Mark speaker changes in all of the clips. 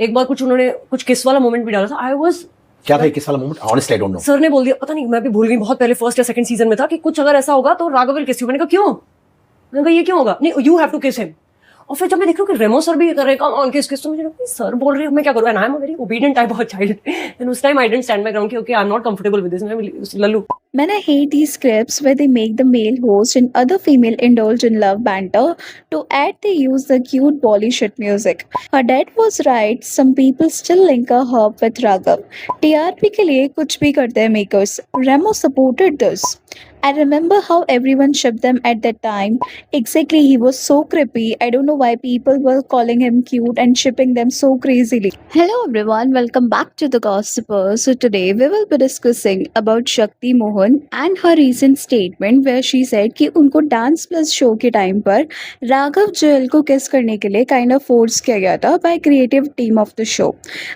Speaker 1: एक बार कुछ उन्होंने कुछ किस वाला मोमेंट भी डाला था, आई वाज
Speaker 2: क्या था ये किस वाला moment? Honestly I don't know.
Speaker 1: Sir ने बोल दिया, पता नहीं, मैं भी भूल गई, बहुत पहले फर्स्ट या सेकंड सीजन में था, कि कुछ अगर ऐसा होगा तो राघव विल किस यू। मैंने कहा क्यों? मैंने कहा ये क्यों होगा? नहीं, यू हैव टू किस हिम। और फिर जब मैं देख रहा हूँ कि रेमो सर भी कर रहे हैं ऑन किस किस, तो मुझे लगा सर बोल रहे हैं, मैं क्या करूँ? And I am a very obedient type of child, and उस time I didn't stand my ground कि okay I am not comfortable with this. लल्लू
Speaker 3: Man, I hate these scripts where they make the male host and other female indulge in love banter. To add, they use the cute Bolly shit music. Her dad was right. Some people still link her up with Raghav. TRP के लिए कुछ भी करते हैं makers. Remo supported this. I remember how everyone shipped them at that time. Exactly, he was so creepy. I don't know why people were calling him cute and shipping them so crazily. Hello everyone, welcome back to the Gossiper. So today we will be discussing about Shakti Mohan and her recent statement where she said कि उनको dance plus show के time पर राघव जुएल को किस करने के लिए kind of force किया गया था by creative team of the show.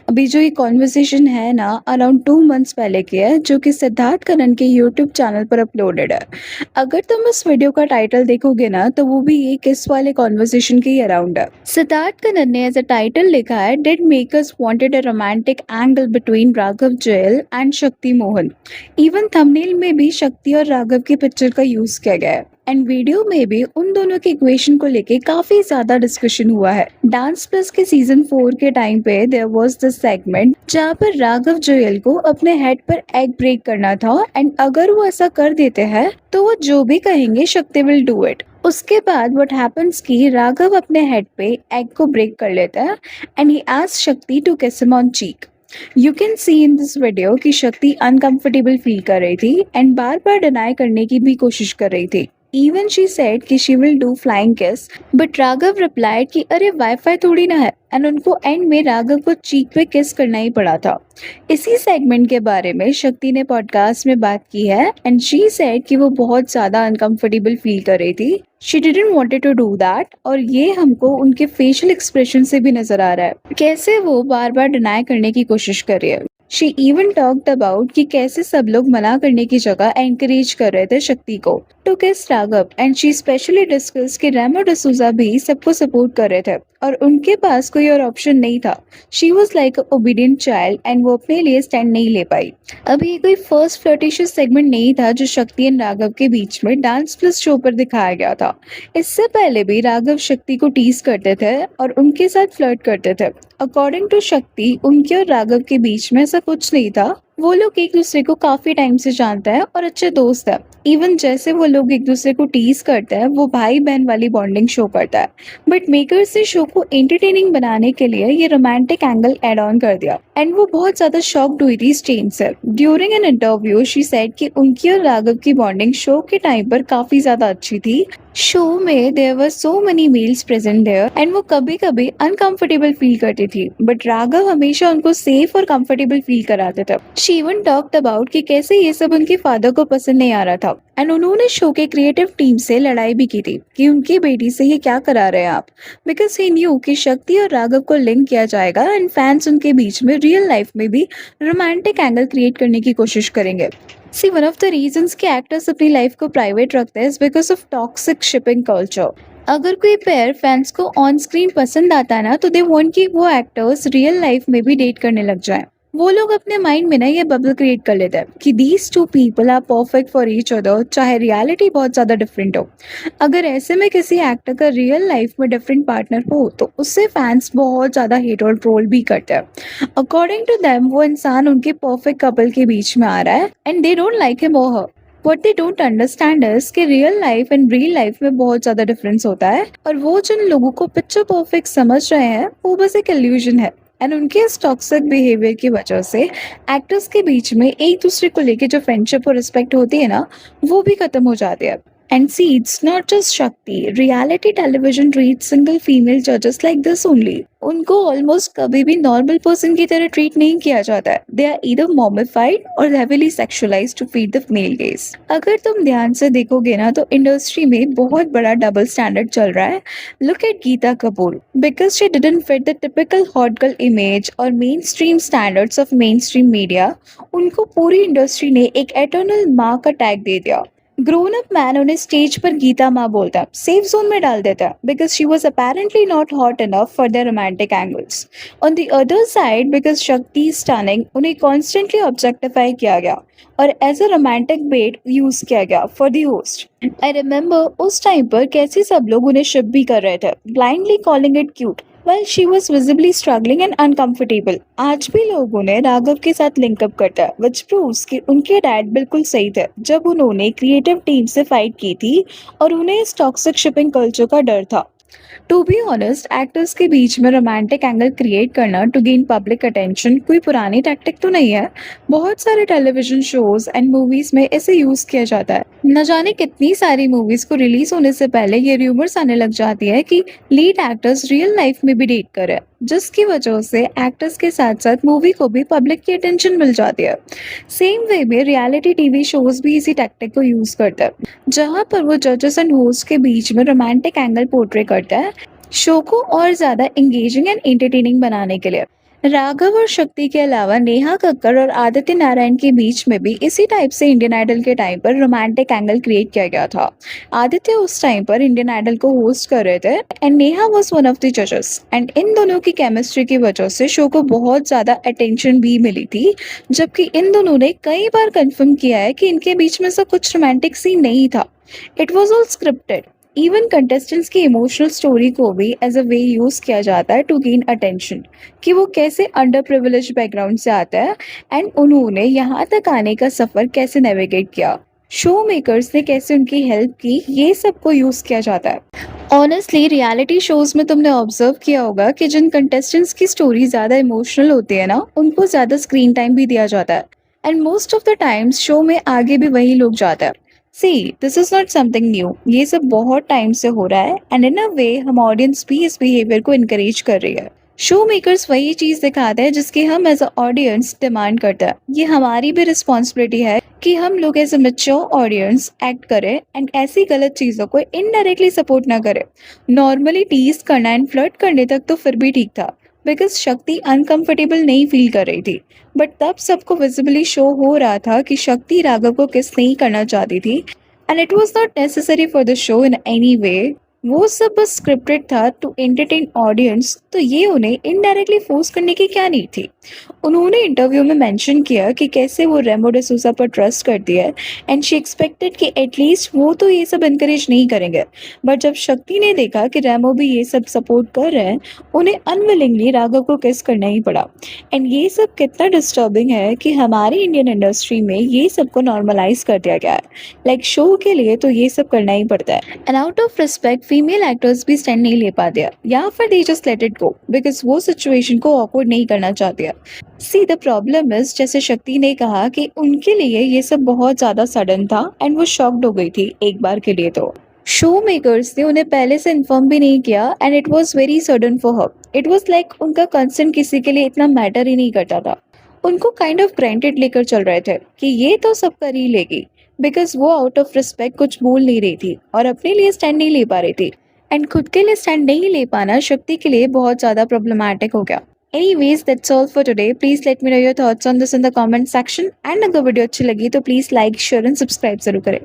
Speaker 3: अभी जो ये कॉन्वर्सेशन है ना, अराउंड 2 मंथ्स पहले की है, जो कि सिद्धार्थ करण के यूट्यूब चैनल पर अपलोडेड है। अगर तुम इस वीडियो का टाइटल देखोगे ना, तो वो भी ये किस वाले कॉन्वर्सेशन के अराउंड है। सिद्धार्थ करण ने एज अ टाइटल लिखा है, did makers wanted a romantic angle between Raghav Juyal and Shakti Mohan. Even thumbnail में भी शक्ति और राघव की पिक्चर का यूज किया गया है, एंड वीडियो में भी उन दोनों के इक्वेशन को लेके काफी ज्यादा डिस्कशन हुआ है। डांस प्लस के सीजन 4 के टाइम पे देयर वाज दिस सेगमेंट जहाँ पर राघव जुएल को अपने हेड पर एग ब्रेक करना था, एंड अगर वो ऐसा कर देते हैं तो वो जो भी कहेंगे शक्ति विल डू इट। उसके बाद व्हाट हैपेंस कि राघव अपने हेड पे एग को ब्रेक कर लेता है एंड ही आस्क्स शक्ति टू किस him on cheek. You can see in this video कि शक्ति अनकंफर्टेबल फील कर रही थी एंड बार बार डिनाई करने की भी कोशिश कर रही थी। Even she said कि she will do flying kiss, but Raghav replied कि अरे वाईफाई थोड़ी ना है, एंड उनको एंड में राघव को चीक पे किस करना ही पड़ा था। इसी सेगमेंट के बारे में शक्ति ने पॉडकास्ट में बात की है एंड शी सेड कि वो बहुत ज्यादा अनकंफर्टेबल फील कर रही थी। She didn't wanted to do that, और ये हमको उनके फेशियल एक्सप्रेशन से भी नजर आ रहा है कैसे वो बार बार डिनाई करने की कोशिश कर रही है। शी इवन टॉक्ड अबाउट कि कैसे सब लोग मना करने की जगह एनकरेज कर रहे थे शक्ति को टू किस Raghav, and she specially discuss कि रेमो डिसूजा भी सबको सपोर्ट कर रहे थे और उनके पास कोई और ऑप्शन नहीं था। She was like obedient child and वो अपने लिए स्टैंड नहीं ले पाई। अभी ये कोई फर्स्ट फ्लर्टिशियस सेगमेंट नहीं था जो शक्ति एंड राघव के बीच में डांस प्लस शो पर दिखाया गया था। इससे पहले भी राघव शक्ति को टीज करते थे और उनके साथ फ्लर्ट करते थे। अकॉर्डिंग टू शक्ति, उनके और राघव के बीच में ऐसा कुछ नहीं था। वो लोग एक दूसरे को काफी टाइम से जानते हैं और अच्छे दोस्त हैं। इवन जैसे वो लोग एक दूसरे को टीज करते हैं, वो भाई बहन वाली बॉन्डिंग शो करता है। बट मेकर्स ने शो को एंटरटेनिंग बनाने के लिए ये रोमांटिक एंगल एड ऑन कर दिया एंड वो बहुत ज्यादा शॉक्ड हुई थी इस चेंज से। During an interview she said कि उनकी और राघव की बॉन्डिंग शो के टाइम पर काफी ज्यादा अच्छी थी। शो में there were so many males present there and वो कभी कभी अनकंफर्टेबल फील करती थी, बट राघव हमेशा उनको सेफ और कंफर्टेबल फील कराते थे। शी इवन टॉक्ड अबाउट कि कैसे ये सब उनके फादर को पसंद नहीं आ रहा था, एंड उन्होंने शो के क्रिएटिव टीम से लड़ाई भी की थी कि उनकी बेटी से ये क्या करा रहे हैं आप, बिकॉज ही न्यू कि शक्ति और राघव को लिंक किया जाएगा एंड फैंस उनके बीच में रियल लाइफ में भी रोमांटिक एंगल क्रिएट करने की कोशिश करेंगे। See, one of the reasons कि एक्टर्स अपनी लाइफ को प्राइवेट रखते हैं is because of toxic shipping culture. अगर कोई पेयर फैंस को ऑन स्क्रीन पसंद आता है ना, तो दे वांट कि वो एक्टर्स रियल लाइफ में भी डेट करने लग जाएं। वो लोग अपने माइंड में ना ये बबल क्रिएट कर लेते हैं कि these two people are perfect for each other, चाहे रियलिटी बहुत ज्यादा डिफरेंट हो। अगर ऐसे में किसी एक्टर का रियल लाइफ में डिफरेंट पार्टनर हो तो उससे फैंस बहुत ज्यादा हेट और ट्रोल भी करते हैं। अकॉर्डिंग टू देम वो इंसान उनके परफेक्ट कपल के बीच में आ रहा है and they don't like him और हर। What they don't understand is कि real life and real life में बहुत ज्यादा डिफरेंस होता है, और वो जिन लोगों को पिक्चर परफेक्ट समझ रहे हैं वो बस एक इल्यूजन है। एंड उनके इस टॉक्सिक बिहेवियर की वजह से एक्टर्स के बीच में एक दूसरे को लेके जो फ्रेंडशिप और रिस्पेक्ट होती है ना, वो भी खत्म हो जाती है। And see, it's not just Shakti. Reality television treats single female judges like this only. उनको ऑलमोस्ट कभी भी नॉर्मल पर्सन की तरह ट्रीट नहीं किया जाता है। दे आर ईदर मॉमिफाइड और heavily sexualised to feed the male gaze. अगर तुम ध्यान से देखोगे ना, तो इंडस्ट्री में बहुत बड़ा डबल स्टैंडर्ड चल रहा है। Look at Geeta Kapoor, because she didn't fit the typical hot girl image और mainstream standards of mainstream media, उनको पूरी इंडस्ट्री ने एक एटर्नल माँ का टैग दे दिया। ग्रोन अप मैन उन्हें स्टेज पर गीता माँ बोलता है, सेफ जोन में डाल देता है because she was apparently not hot enough for their romantic angles. On the other side because Shakti stunning उन्हें कॉन्स्टेंटली ऑब्जेक्टिफाई किया गया और as a romantic bait use किया गया for the host. I remember उस टाइम पर कैसे सब लोग उन्हें शिप भी कर रहे थे, blindly calling it cute well she was visibly struggling and uncomfortable. आज भी लोग उन्हें राघव के साथ लिंकअप करता है विच प्रूव्स कि उनके डैड बिल्कुल सही थे जब उन्होंने क्रिएटिव टीम से फाइट की थी और उन्हें इस टॉक्सिक शिपिंग कल्चर का डर था। टू बी ऑनेस्ट एक्टर्स के बीच में रोमांटिक एंगल क्रिएट करना टू गेन पब्लिक अटेंशन कोई पुरानी टैक्टिक तो नहीं है। बहुत सारे टेलीविजन शोज एंड मूवीज में इसे यूज किया जाता है। न जाने कितनी सारी मूवीज को रिलीज होने से पहले ये रूमर्स आने लग जाती है कि लीड एक्टर्स रियल लाइफ में भी डेट करे, जिसकी वजह से एक्टर्स के साथ साथ मूवी को भी पब्लिक की अटेंशन मिल जाती है। सेम वे में रियलिटी टीवी शोज भी इसी टैक्टिक को यूज करते हैं, जहां पर वो जजेस एंड होस्ट के बीच में रोमांटिक एंगल पोर्ट्रे करता है शो को और ज्यादा एंगेजिंग एंड एंटरटेनिंग बनाने के लिए। राघव और शक्ति के अलावा नेहा कक्कड़ और आदित्य नारायण के बीच में भी इसी टाइप से इंडियन आइडल के टाइम पर रोमांटिक एंगल क्रिएट किया गया था। आदित्य उस टाइम पर इंडियन आइडल को होस्ट कर रहे थे and Neha was one of the जजेस एंड इन दोनों की केमिस्ट्री की वजह से शो को बहुत ज्यादा अटेंशन भी मिली थी, जबकि इन दोनों ने कई बार कंफर्म किया है कि इनके बीच में से कुछ रोमांटिक सीन नहीं था। It was all scripted. Even contestants की इमोशनल स्टोरी को भी एज अ वे यूज किया जाता है टू गेन अटेंशन कि वो कैसे अंडर प्रिविलेज बैकग्राउंड से आता है एंड उन्होंने यहाँ तक आने का सफर कैसे नेविगेट किया, शो मेकर्स ने कैसे उनकी हेल्प की, ये सब को यूज किया जाता है। ऑनेस्टली रियलिटी शोज में तुमने ऑब्जर्व किया होगा कि जिन कंटेस्टेंट्स की स्टोरी ज्यादा इमोशनल होती है ना, उनको ज्यादा स्क्रीन टाइम भी दिया जाता है and most of the times show में आगे भी वही लोग जाता है। See this is not something new, ये सब बहुत टाइम से हो रहा है एंड इन अ वे हम ऑडियंस भी इस बिहेवियर को इनकरेज कर रही है। शो मेकर्स वही चीज दिखाते हैं जिसकी हम एज अ ऑडियंस डिमांड करते हैं। ये हमारी भी रिस्पॉन्सिबिलिटी है कि हम लोग as a mature audience act करें एंड ऐसी गलत चीजों को इनडायरेक्टली सपोर्ट ना करें। नॉर्मली टीज करना एंड फ्लर्ट करने तक तो फिर भी ठीक था बिकॉज शक्ति अनकंफर्टेबल नहीं फील कर रही थी, बट तब सबको विजिबली शो हो रहा था कि शक्ति राघव को किस नहीं करना चाहती थी and it was not necessary for the show in any way. वो सब बस स्क्रिप्टेड था टू एंटरटेन ऑडियंस, तो ये उन्हें इनडायरेक्टली फोर्स करने की क्या नीड थी। उन्होंने इंटरव्यू में मेंशन किया कि कैसे वो रेमो डिसूजा पर ट्रस्ट करती है एंड शी एक्सपेक्टेड कि एटलीस्ट वो तो ये सब इनकरेज नहीं करेंगे, बट जब शक्ति ने देखा कि रेमो भी ये सब सपोर्ट कर रहे हैं, उन्हें अनविलिंगली राघव को किस करना ही पड़ा। एंड ये सब कितना डिस्टर्बिंग है कि हमारी इंडियन इंडस्ट्री में ये सब को नॉर्मलाइज कर दिया गया है। लाइक शो के लिए तो ये सब करना ही पड़ता है and out of respect female actors भी स्टैंड नहीं ले पाते हैं या फिर they just let it go because वो सिचुएशन को ऑकवर्ड नहीं करना चाहते हैं। सी द प्रॉब्लम इज, जैसे शक्ति ने कहा कि उनके लिए ये सब बहुत ज्यादा सडन था एंड वो शॉक्ड हो गई थी एक बार के लिए। तो शो मेकर्स ने उन्हें पहले से इन्फॉर्म भी नहीं किया and it was very sudden for her. It was like उनका कंसर्न किसी के लिए इतना मैटर ही नहीं करता था। उनको काइंड ऑफ ग्रांटेड लेकर चल रहे थे कि ये तो सब कर ही लेगी बिकॉज वो आउट ऑफ रिस्पेक्ट कुछ बोल नहीं रही थी और अपने लिए स्टैंड नहीं ले पा रही थी एंड खुद के लिए स्टैंड नहीं ले पाना शक्ति के लिए बहुत ज्यादा प्रॉब्लमैटिक हो गया। Anyways, that's all for today. Please let me know your thoughts on this in the comment section. And अगर वीडियो अच्छी लगी तो please like share and subscribe जरूर करें।